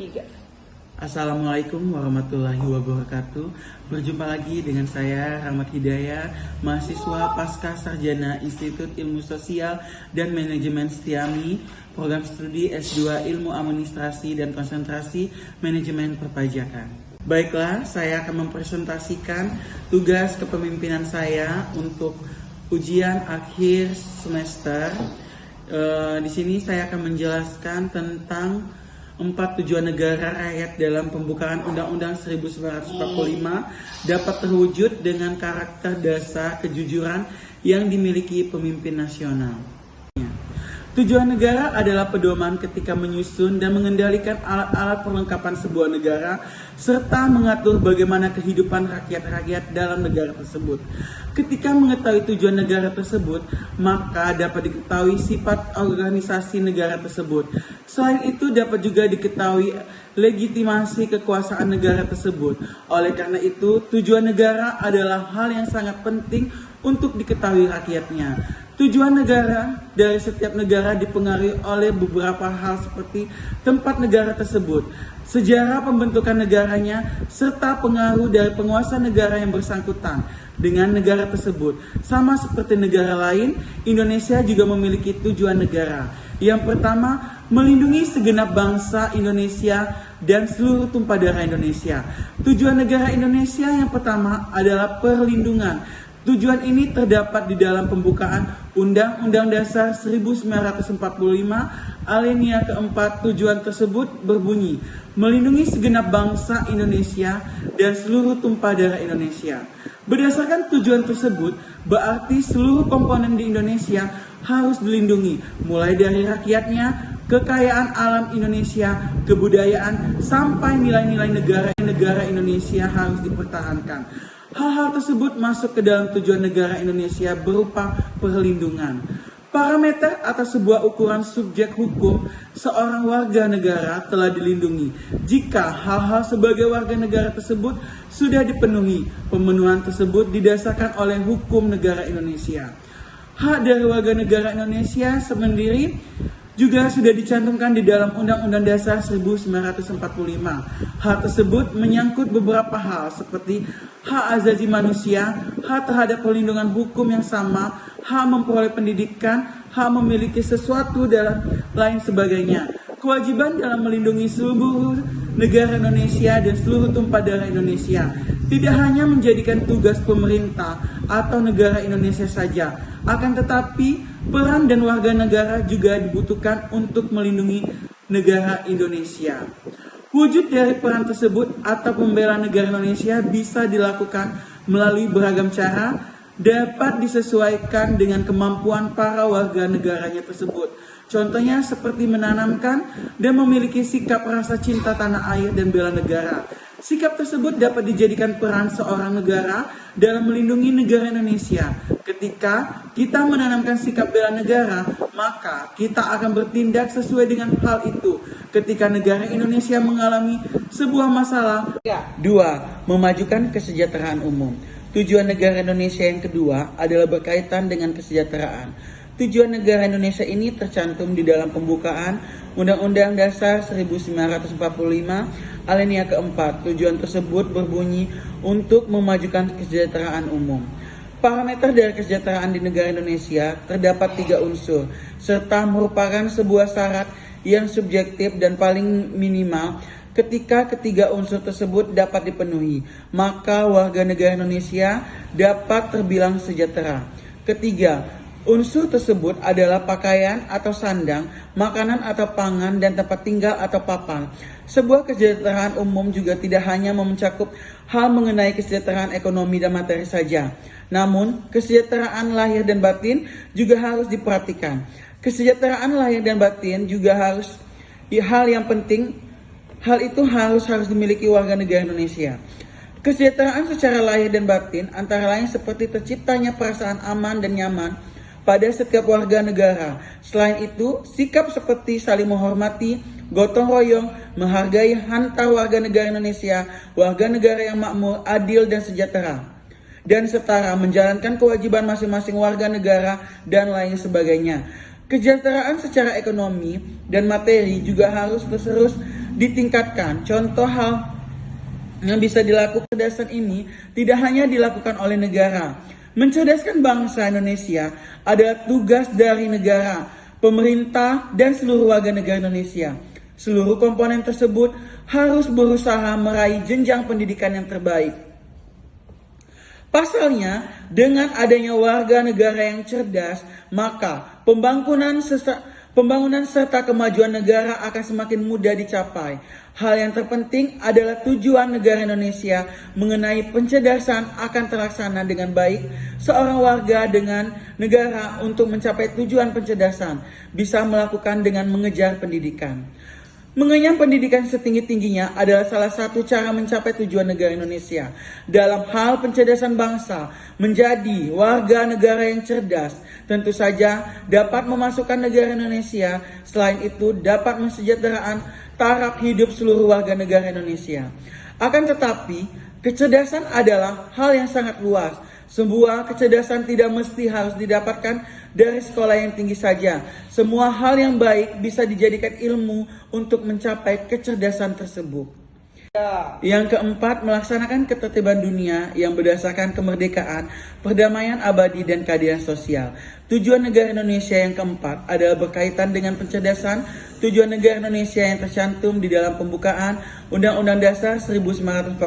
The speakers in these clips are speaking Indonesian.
3. Assalamualaikum warahmatullahi wabarakatuh. Berjumpa lagi dengan saya Rahmat Hidayah, mahasiswa Pasca Sarjana Institut Ilmu Sosial dan Manajemen Setiami, program studi S2 Ilmu Administrasi dan Konsentrasi Manajemen Perpajakan. Baiklah, saya akan mempresentasikan tugas kepemimpinan saya untuk ujian akhir semester. Di sini saya akan menjelaskan tentang 4 tujuan negara rakyat dalam pembukaan Undang-Undang 1945 dapat terwujud dengan karakter dasar kejujuran yang dimiliki pemimpin nasional. Tujuan negara adalah pedoman ketika menyusun dan mengendalikan alat-alat perlengkapan sebuah negara serta mengatur bagaimana kehidupan rakyat-rakyat dalam negara tersebut. Ketika mengetahui tujuan negara tersebut, maka dapat diketahui sifat organisasi negara tersebut. Selain itu dapat juga diketahui legitimasi kekuasaan negara tersebut. Oleh karena itu, tujuan negara adalah hal yang sangat penting untuk diketahui rakyatnya. Tujuan negara dari setiap negara dipengaruhi oleh beberapa hal seperti tempat negara tersebut, sejarah pembentukan negaranya, serta pengaruh dari penguasa negara yang bersangkutan dengan negara tersebut. Sama seperti negara lain, Indonesia juga memiliki tujuan negara. Yang pertama, melindungi segenap bangsa Indonesia dan seluruh tumpah darah Indonesia. Tujuan negara Indonesia yang pertama adalah perlindungan. Tujuan ini terdapat di dalam pembukaan Undang-Undang Dasar 1945 alinea keempat. Tujuan tersebut berbunyi, melindungi segenap bangsa Indonesia dan seluruh tumpah darah Indonesia. Berdasarkan tujuan tersebut, berarti seluruh komponen di Indonesia harus dilindungi, mulai dari rakyatnya, kekayaan alam Indonesia, kebudayaan, sampai nilai-nilai negara Indonesia harus dipertahankan. Hal-hal tersebut masuk ke dalam tujuan negara Indonesia berupa perlindungan. Parameter atau sebuah ukuran subjek hukum seorang warga negara telah dilindungi jika hal-hal sebagai warga negara tersebut sudah dipenuhi. Pemenuhan tersebut didasarkan oleh hukum negara Indonesia. Hak dari warga negara Indonesia sendiri juga sudah dicantumkan di dalam Undang-Undang Dasar 1945. Hal tersebut menyangkut beberapa hal seperti hak asasi manusia, hak terhadap perlindungan hukum yang sama, hak memperoleh pendidikan, hak memiliki sesuatu dan lain sebagainya. Kewajiban dalam melindungi seluruh negara Indonesia dan seluruh tumpah darah Indonesia tidak hanya menjadikan tugas pemerintah atau negara Indonesia saja, akan tetapi peran dan warga negara juga dibutuhkan untuk melindungi negara Indonesia. Wujud dari peran tersebut atau pembelaan negara Indonesia bisa dilakukan melalui beragam cara, dapat disesuaikan dengan kemampuan para warga negaranya tersebut. Contohnya seperti menanamkan dan memiliki sikap rasa cinta tanah air dan bela negara. Sikap tersebut dapat dijadikan peran seorang negara dalam melindungi negara Indonesia. Ketika kita menanamkan sikap bela negara, maka kita akan bertindak sesuai dengan hal itu ketika negara Indonesia mengalami sebuah masalah. 2. Memajukan kesejahteraan umum. Tujuan negara Indonesia yang kedua adalah berkaitan dengan kesejahteraan. Tujuan negara Indonesia ini tercantum di dalam pembukaan Undang-Undang Dasar 1945 alinea keempat. Tujuan tersebut berbunyi untuk memajukan kesejahteraan umum. Parameter dari kesejahteraan di negara Indonesia terdapat 3 unsur, serta merupakan sebuah syarat yang subjektif dan paling minimal. Ketika ketiga unsur tersebut dapat dipenuhi, maka warga negara Indonesia dapat terbilang sejahtera. Ketiga, unsur tersebut adalah pakaian atau sandang, makanan atau pangan, dan tempat tinggal atau papan. Sebuah kesejahteraan umum juga tidak hanya mencakup hal mengenai kesejahteraan ekonomi dan materi saja, namun kesejahteraan lahir dan batin juga harus diperhatikan. Kesejahteraan lahir dan batin juga harus hal yang penting. Hal itu harus dimiliki warga negara Indonesia. Kesejahteraan secara lahir dan batin antara lain seperti terciptanya perasaan aman dan nyaman pada setiap warga negara. Selain itu, sikap seperti saling menghormati, gotong royong, menghargai hanta warga negara Indonesia, warga negara yang makmur, adil dan sejahtera, dan setara, menjalankan kewajiban masing-masing warga negara, dan lain sebagainya. Kesejahteraan secara ekonomi dan materi juga harus terus ditingkatkan. Contoh hal yang bisa dilakukan kecerdasan ini tidak hanya dilakukan oleh negara. Mencerdaskan bangsa Indonesia adalah tugas dari negara, pemerintah, dan seluruh warga negara Indonesia. Seluruh komponen tersebut harus berusaha meraih jenjang pendidikan yang terbaik. Pasalnya, dengan adanya warga negara yang cerdas, maka pembangunan serta kemajuan negara akan semakin mudah dicapai. Hal yang terpenting adalah tujuan negara Indonesia mengenai pencerdasan akan terlaksana dengan baik. Seorang warga dengan negara untuk mencapai tujuan pencerdasan bisa melakukan dengan mengejar pendidikan. Mengenyam pendidikan setinggi-tingginya adalah salah satu cara mencapai tujuan negara Indonesia. Dalam hal pencerdasan bangsa, menjadi warga negara yang cerdas tentu saja dapat memasukkan negara Indonesia. Selain itu, dapat mensejahterakan taraf hidup seluruh warga negara Indonesia. Akan tetapi, kecerdasan adalah hal yang sangat luas. Sebuah kecerdasan tidak mesti harus didapatkan dari sekolah yang tinggi saja. Semua hal yang baik bisa dijadikan ilmu untuk mencapai kecerdasan tersebut. Yang keempat, melaksanakan ketertiban dunia yang berdasarkan kemerdekaan, perdamaian abadi, dan keadilan sosial. Tujuan negara Indonesia yang keempat adalah berkaitan dengan pencerdasan. Tujuan negara Indonesia yang tercantum di dalam pembukaan Undang-Undang Dasar 1945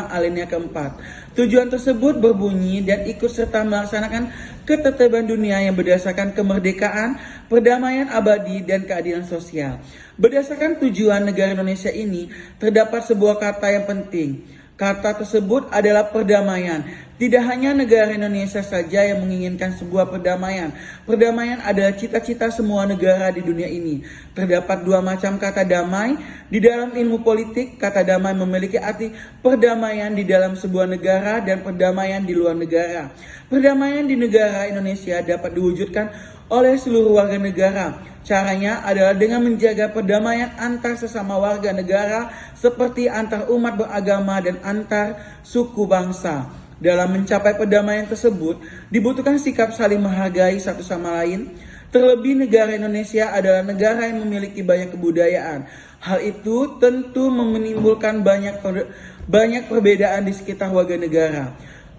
alinea keempat. Tujuan tersebut berbunyi dan ikut serta melaksanakan ketertiban dunia yang berdasarkan kemerdekaan, perdamaian abadi, dan keadilan sosial. Berdasarkan tujuan negara Indonesia ini, terdapat sebuah kata yang penting. Kata tersebut adalah perdamaian. Tidak hanya negara Indonesia saja yang menginginkan sebuah perdamaian. Perdamaian adalah cita-cita semua negara di dunia ini. Terdapat dua macam kata damai. Di dalam ilmu politik, kata damai memiliki arti perdamaian di dalam sebuah negara dan perdamaian di luar negara. Perdamaian di negara Indonesia dapat diwujudkan oleh seluruh warga negara. Caranya adalah dengan menjaga perdamaian antar sesama warga negara seperti antar umat beragama dan antar suku bangsa. Dalam mencapai perdamaian tersebut, dibutuhkan sikap saling menghargai satu sama lain. Terlebih negara Indonesia adalah negara yang memiliki banyak kebudayaan. Hal itu tentu menimbulkan banyak perbedaan di sekitar warga negara.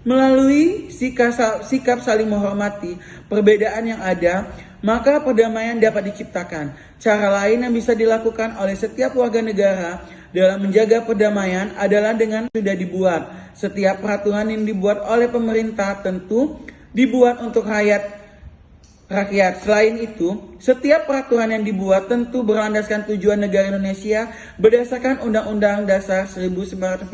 Melalui sikap saling menghormati perbedaan yang ada, maka perdamaian dapat diciptakan. Cara lain yang bisa dilakukan oleh setiap warga negara dalam menjaga perdamaian adalah dengan sudah dibuat. Setiap peraturan yang dibuat oleh pemerintah tentu dibuat untuk rakyat. Selain itu, setiap peraturan yang dibuat tentu berlandaskan tujuan negara Indonesia berdasarkan Undang-Undang Dasar 1945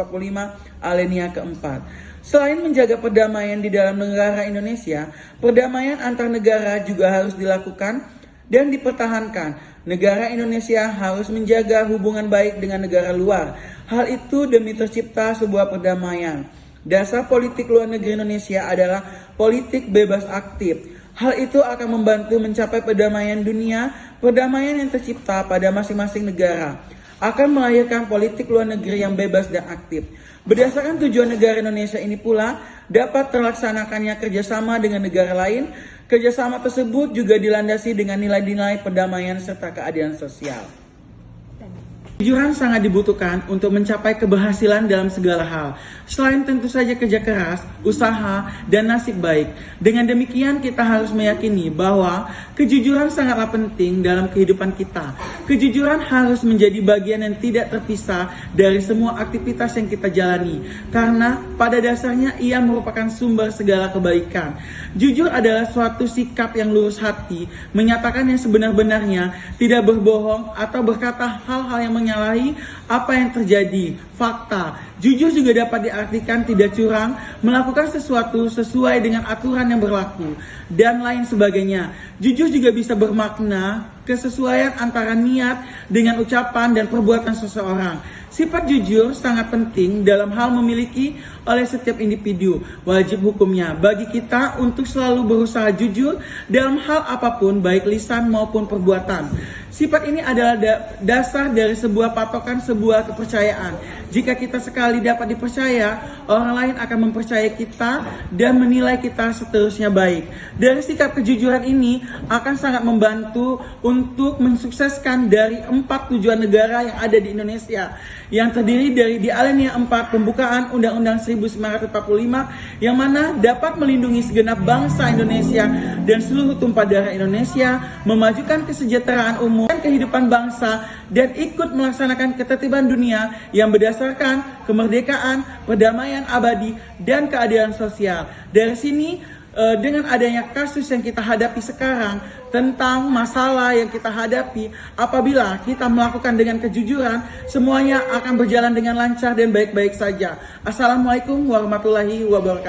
alinea keempat. Selain menjaga perdamaian di dalam negara Indonesia, perdamaian antar negara juga harus dilakukan dan dipertahankan. Negara Indonesia harus menjaga hubungan baik dengan negara luar. Hal itu demi tercipta sebuah perdamaian. Dasar politik luar negeri Indonesia adalah politik bebas aktif. Hal itu akan membantu mencapai perdamaian dunia. Perdamaian yang tercipta pada masing-masing negara akan melahirkan politik luar negeri yang bebas dan aktif. Berdasarkan tujuan negara Indonesia ini pula dapat terlaksanakannya kerjasama dengan negara lain. Kerjasama tersebut juga dilandasi dengan nilai-nilai perdamaian serta keadilan sosial. Kejujuran sangat dibutuhkan untuk mencapai keberhasilan dalam segala hal. Selain tentu saja kerja keras, usaha, dan nasib baik. Dengan demikian kita harus meyakini bahwa kejujuran sangatlah penting dalam kehidupan kita. Kejujuran harus menjadi bagian yang tidak terpisah dari semua aktivitas yang kita jalani. Karena pada dasarnya ia merupakan sumber segala kebaikan. Jujur adalah suatu sikap yang lurus hati, menyatakan yang sebenar-benarnya, tidak berbohong atau berkata hal-hal yang menyalahi apa yang terjadi, fakta. Jujur juga dapat diartikan tidak curang, melakukan sesuatu sesuai dengan aturan yang berlaku, dan lain sebagainya. Jujur juga bisa bermakna kesesuaian antara niat dengan ucapan dan perbuatan seseorang. Sifat jujur sangat penting dalam hal memiliki oleh setiap individu. Wajib hukumnya bagi kita untuk selalu berusaha jujur dalam hal apapun, baik lisan maupun perbuatan. Sifat ini adalah dasar dari sebuah patokan, sebuah kepercayaan. Jika kita sekali dapat dipercaya, orang lain akan mempercayai kita dan menilai kita seterusnya baik. Dari sikap kejujuran ini akan sangat membantu untuk mensukseskan dari 4 tujuan negara yang ada di Indonesia, yang terdiri dari di alinea 4 pembukaan Undang-Undang 1945 yang mana dapat melindungi segenap bangsa Indonesia dan seluruh tumpah darah Indonesia, memajukan kesejahteraan umum dan kehidupan bangsa, dan ikut melaksanakan ketertiban dunia yang berdasarkan kemerdekaan, perdamaian abadi, dan keadilan sosial. Dari sini, dengan adanya kasus yang kita hadapi sekarang, tentang masalah yang kita hadapi, apabila kita melakukan dengan kejujuran, semuanya akan berjalan dengan lancar dan baik-baik saja. Assalamualaikum warahmatullahi wabarakatuh.